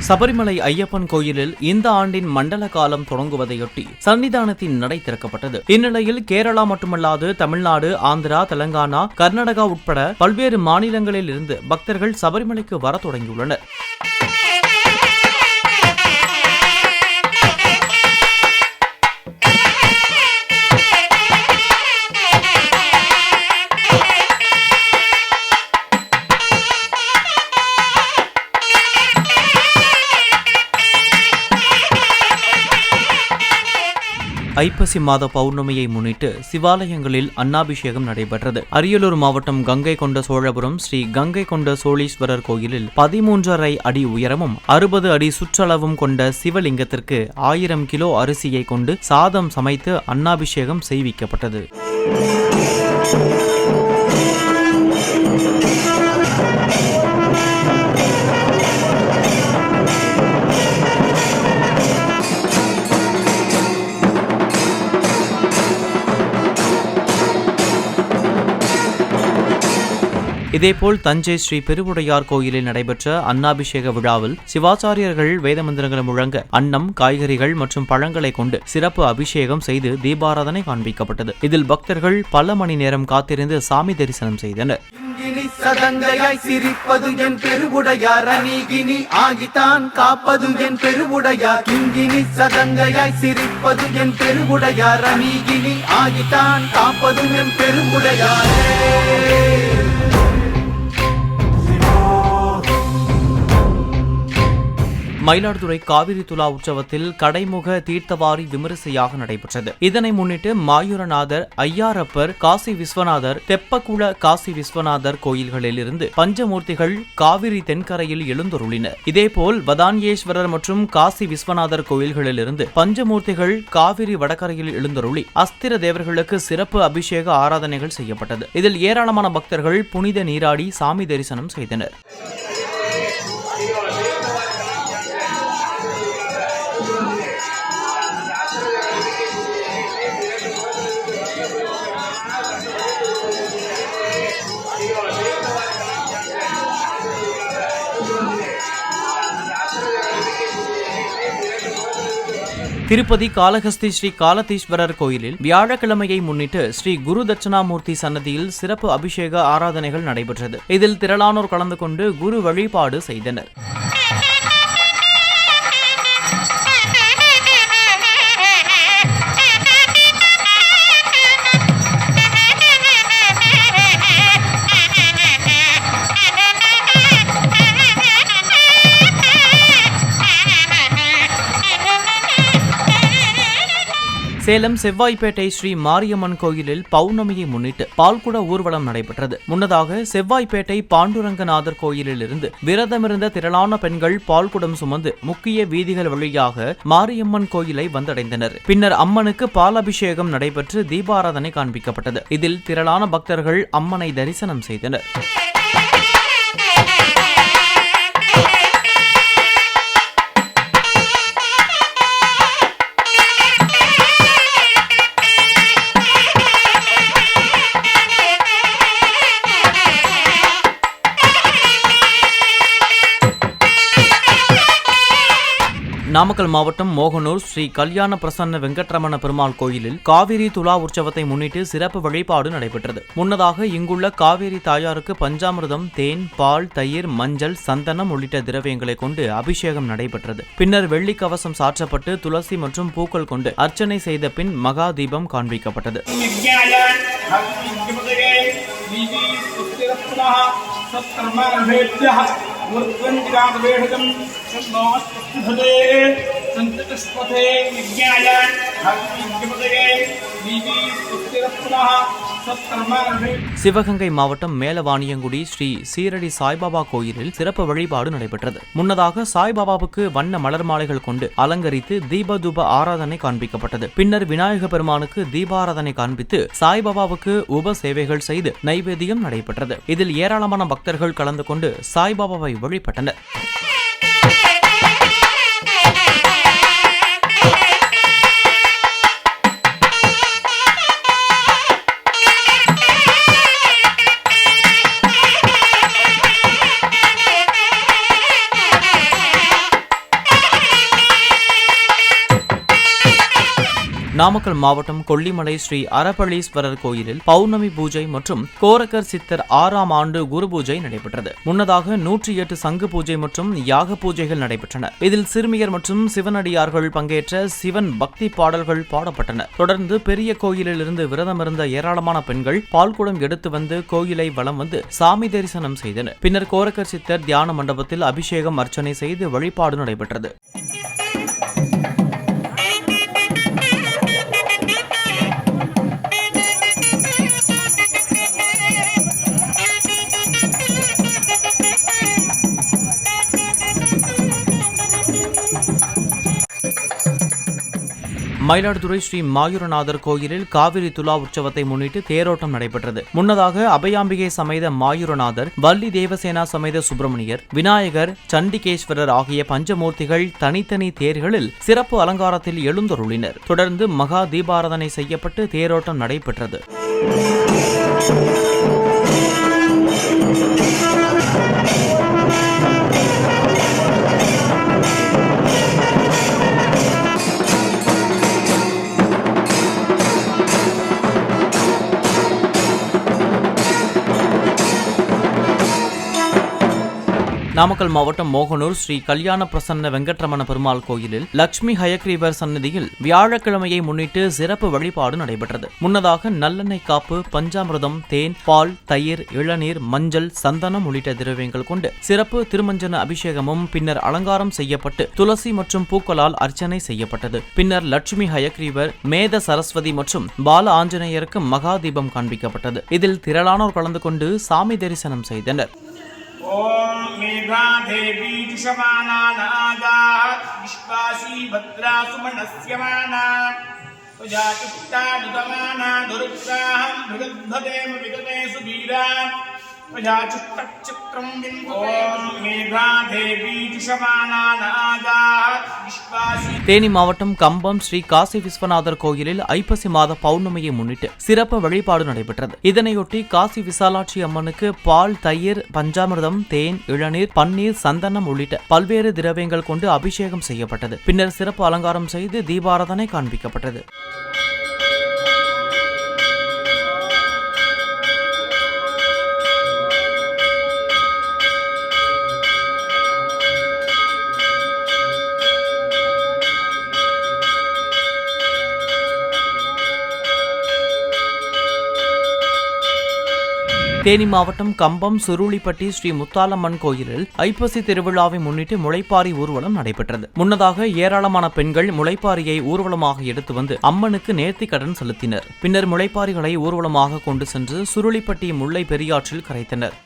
சபரிமலை ஐயப்பன் கோயிலில் இந்த ஆண்டின் மண்டல காலம் தொடங்குவதையொட்டி சன்னிதானத்தின் நடை திறக்கப்பட்டது. இந்நிலையில் கேரளா மட்டுமல்லாது தமிழ்நாடு, ஆந்திரா, தெலங்கானா, கர்நாடகா உட்பட பல்வேறு மாநிலங்களில் இருந்து பக்தர்கள் சபரிமலைக்கு வர தொடங்கியுள்ளனர். ஐப்பசி மாத பௌர்ணமியை முன்னிட்டு சிவாலயங்களில் அன்னாபிஷேகம் நடைபெற்றது. அரியலூர் மாவட்டம் கங்கை கொண்ட சோழபுரம் ஸ்ரீ கங்கை கொண்ட சோழீஸ்வரர் கோயிலில் 13.5 அடி உயரமும் 60 அடி சுற்றளவும் கொண்ட சிவலிங்கத்திற்கு 1000 கிலோ அரிசியை கொண்டு சாதம் சமைத்து அன்னாபிஷேகம் செய்விக்கப்பட்டது. இதேபோல் தஞ்சை ஸ்ரீ பெருவுடையார் கோயிலில் நடைபெற்ற அன்னாபிஷேக விழாவில் சிவாச்சாரியர்கள் வேத மந்திரங்களை முழங்க அன்னம், காய்கறிகள் மற்றும் பழங்களை கொண்டு சிறப்பு அபிஷேகம் செய்து தீபாராதனை காண்பிக்கப்பட்டது. இதில் பக்தர்கள் பல மணி நேரம் காத்திருந்து சாமி தரிசனம் செய்தனர். சதங்கையாய் சிரிப்பது என் பெருவுடையார், அநீகினி ஆகித்தான் காப்பது என் பெருவுடையார். கிங்கினி சதங்கையாய் சிரிப்பது என் பெருவுடையார், அநீகினி ஆகித்தான் காப்பது என் பெருவுடையாரே. மயிலாடுதுறை காவிரி துலா உற்சவத்தில் கடைமுக தீர்த்தவாரி விமரிசையாக நடைபெற்றது. இதனை முன்னிட்டு மாயூரநாதர், ஐயாரப்பர், காசி விஸ்வநாதர், தெப்பக்குள காசி விஸ்வநாதர் கோயில்களில் இருந்து பஞ்சமூர்த்திகள் காவிரி தென்கரையில் எழுந்தருளினர். இதேபோல் வதான்யேஸ்வரர் மற்றும் காசி விஸ்வநாதர் கோயில்களில் இருந்து பஞ்சமூர்த்திகள் காவிரி வடகரையில் எழுந்தருளி அஸ்திர தேவர்களுக்கு சிறப்பு அபிஷேக ஆராதனைகள் செய்யப்பட்டது. இதில் ஏராளமான பக்தர்கள் புனித நீராடி சாமி தரிசனம் செய்தனர். திருப்பதி காளஹஸ்தி ஸ்ரீ காலதீஸ்வரர் கோயிலில் வியாழக்கிழமையை முன்னிட்டு ஸ்ரீ குரு தட்சணாமூர்த்தி சன்னதியில் சிறப்பு அபிஷேக ஆராதனைகள் நடைபெற்றது. இதில் திரளானோர் கலந்து கொண்டு குரு வழிபாடு செய்தனர். சேலம் செவ்வாய்ப்பேட்டை ஸ்ரீ மாரியம்மன் கோயிலில் பௌர்ணமியை முன்னிட்டு பால்குட ஊர்வலம் நடைபெற்றது. முன்னதாக செவ்வாய்ப்பேட்டை பாண்டுரங்கநாதர் கோயிலில் இருந்து விரதமிருந்த திரளான பெண்கள் பால்குடம் சுமந்து முக்கிய வீதிகள் வழியாக மாரியம்மன் கோயிலை வந்தடைந்தனர். பின்னர் அம்மனுக்கு பாலாபிஷேகம் நடைபெற்று தீபாராதனை காண்பிக்கப்பட்டது. இதில் திரளான பக்தர்கள் அம்மனை தரிசனம் செய்தனர். நாமக்கல் மாவட்டம் மோகனூர் ஸ்ரீ கல்யாண பிரசன்ன வெங்கட்ரமண பெருமாள் கோயிலில் காவிரி துலா உற்சவத்தை முன்னிட்டு சிறப்பு வழிபாடு நடைபெற்றது. முன்னதாக இங்குள்ள காவிரி தாயாருக்கு பஞ்சாமிர்தம், தேன், பால், தயிர், மஞ்சள், சந்தனம் உள்ளிட்ட திரவியங்களை கொண்டு அபிஷேகம் நடைபெற்றது. பின்னர் வெள்ளி கவசம் சாற்றப்பட்டு துளசி மற்றும் பூக்கள் கொண்டு அர்ச்சனை செய்த பின் மகா தீபம் காண்பிக்கப்பட்டது. சிவகங்கை மாவட்டம் மேலவாணியங்குடி ஸ்ரீ சீரடி சாய்பாபா கோயிலில் சிறப்பு வழிபாடு நடைபெற்றது. முன்னதாக சாய்பாபாவுக்கு வண்ண மலர் மாலைகள் கொண்டு அலங்கரித்து தீபதூப ஆராதனை காண்பிக்கப்பட்டது. பின்னர் விநாயக பெருமானுக்கு தீபாராதனை காண்பித்து சாய்பாபாவுக்கு உப சேவைகள் செய்து நைவேத்தியம் நடைபெற்றது. இதில் ஏராளமான பக்தர்கள் கலந்து கொண்டு சாய்பாபாவை வழிபட்டனர். நாமக்கல் மாவட்டம் கொல்லிமலை ஸ்ரீ அரபளீஸ்வரர் கோயிலில் பௌர்ணமி பூஜை மற்றும் கோரக்கர் சித்தர் 6ஆம் ஆண்டு குரு பூஜை நடைபெற்றது. முன்னதாக 108 சங்கு பூஜை மற்றும் யாக பூஜைகள் நடைபெற்றன. இதில் சிறுமியர் மற்றும் சிவனடியார்கள் பங்கேற்ற சிவன் பக்தி பாடல்கள் பாடப்பட்டன. தொடர்ந்து பெரிய கோயிலில் இருந்து விரதமிருந்த ஏராளமான பெண்கள் பால்குடம் எடுத்து வந்து கோயிலை வலம் வந்து சாமி தரிசனம் செய்தனர். பின்னர் கோரக்கர் சித்தர் தியான மண்டபத்தில் அபிஷேகம் அர்ச்சனை செய்து வழிபாடு நடைபெற்றது. மயிலாடுதுறை ஸ்ரீ மாயூரநாதர் கோயிலில் காவிரி துலா உற்சவத்தை முன்னிட்டு தேரோட்டம் நடைபெற்றது. முன்னதாக அபயாம்பிகை சமேத மாயூரநாதர், வள்ளி தேவசேனா சமேத சுப்பிரமணியர், விநாயகர், சண்டிகேஸ்வரர் ஆகிய பஞ்சமூர்த்திகள் தனித்தனி தேர்களில் சிறப்பு அலங்காரத்தில் எழுந்தருளினர். தொடர்ந்து மகா தீபாராதனை செய்யப்பட்டு தேரோட்டம் நடைபெற்றது. நாமக்கல் மாவட்டம் மோகனூர் ஸ்ரீ கல்யாண பிரசன்ன வெங்கட்ரமண பெருமாள் கோயிலில் லட்சுமி ஹயக்ரீவர் சன்னதியில் வியாழக்கிழமையை முன்னிட்டு சிறப்பு வழிபாடு நடைபெற்றது. முன்னதாக நல்லெண்ணெய் காப்பு, பஞ்சாமிர்தம், தேன், பால், தயிர், இளநீர், மஞ்சள், சந்தனம் உள்ளிட்ட திரவியங்கள் கொண்டு சிறப்பு திருமஞ்சன அபிஷேகமும் பின்னர் அலங்காரம் செய்யப்பட்டு துளசி மற்றும் பூக்களால் அர்ச்சனை செய்யப்பட்டது. பின்னர் லட்சுமி ஹயக்ரீவர், மேத சரஸ்வதி மற்றும் பால ஆஞ்சநேயருக்கு மகா தீபம் காண்பிக்கப்பட்டது. இதில் திரளானோர் கலந்து கொண்டு சாமி தரிசனம் செய்தனர். ओम मेधा देवी दिशमाना नागात् विश्वासी भद्रा सुमनस्यमाना प्रजाचुक्ता दुतमाना दुर्गाहं बृहद्भदेम विगते सुबीरा प्रजाचुक्तचक्रं बिन्दुते ओम मेधा देवी दिशमाना नागात् विश्वासी தேனி மாவட்டம் கம்பம் ஸ்ரீ காசி விஸ்வநாதர் கோயிலில் ஐப்பசி மாத பௌர்ணமியை முன்னிட்டு சிறப்பு வழிபாடு நடைபெற்றது. இதனையொட்டி காசி விசாலாட்சி அம்மனுக்கு பால், தயிர், பஞ்சாமிர்தம், தேன், இளநீர், பன்னீர், சந்தனம் உள்ளிட்ட பல்வேறு திரவியங்கள் கொண்டு அபிஷேகம் செய்யப்பட்டது. பின்னர் சிறப்பு அலங்காரம் செய்து தீபாராதனை காண்பிக்கப்பட்டது. தேனி மாவட்டம் கம்பம் சுருளிப்பட்டி ஸ்ரீ முத்தாலம்மன் கோயிலில் ஐப்பசி திருவிழாவை முன்னிட்டு முளைப்பாரி ஊர்வலம் நடைபெற்றது. முன்னதாக ஏராளமான பெண்கள் முளைப்பாரியை ஊர்வலமாக எடுத்து வந்து அம்மனுக்கு நேர்த்திக் கடன் செலுத்தினர். பின்னர் முளைப்பாரிகளை ஊர்வலமாக கொண்டு சென்று சுருளிப்பட்டி முல்லை பெரியாற்றில் கரைத்தனர்.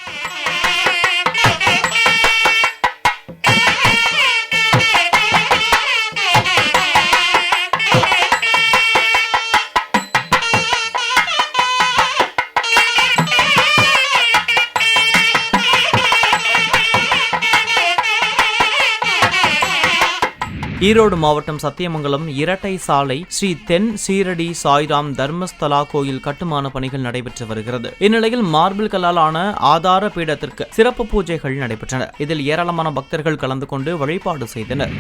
ஈரோடு மாவட்டம் சத்தியமங்கலம் இரட்டை சாலை ஸ்ரீ தென் சீரடி சாய்ராம் தர்மஸ்தலா கோயில் கட்டுமான பணிகள் நடைபெற்று வருகிறது. இந்நிலையில் மார்பிள் கல்லால் ஆன ஆதார பீடத்திற்கு சிறப்பு பூஜைகள் நடைபெற்றன. இதில் ஏராளமான பக்தர்கள் கலந்து கொண்டு வழிபாடு செய்தனர்.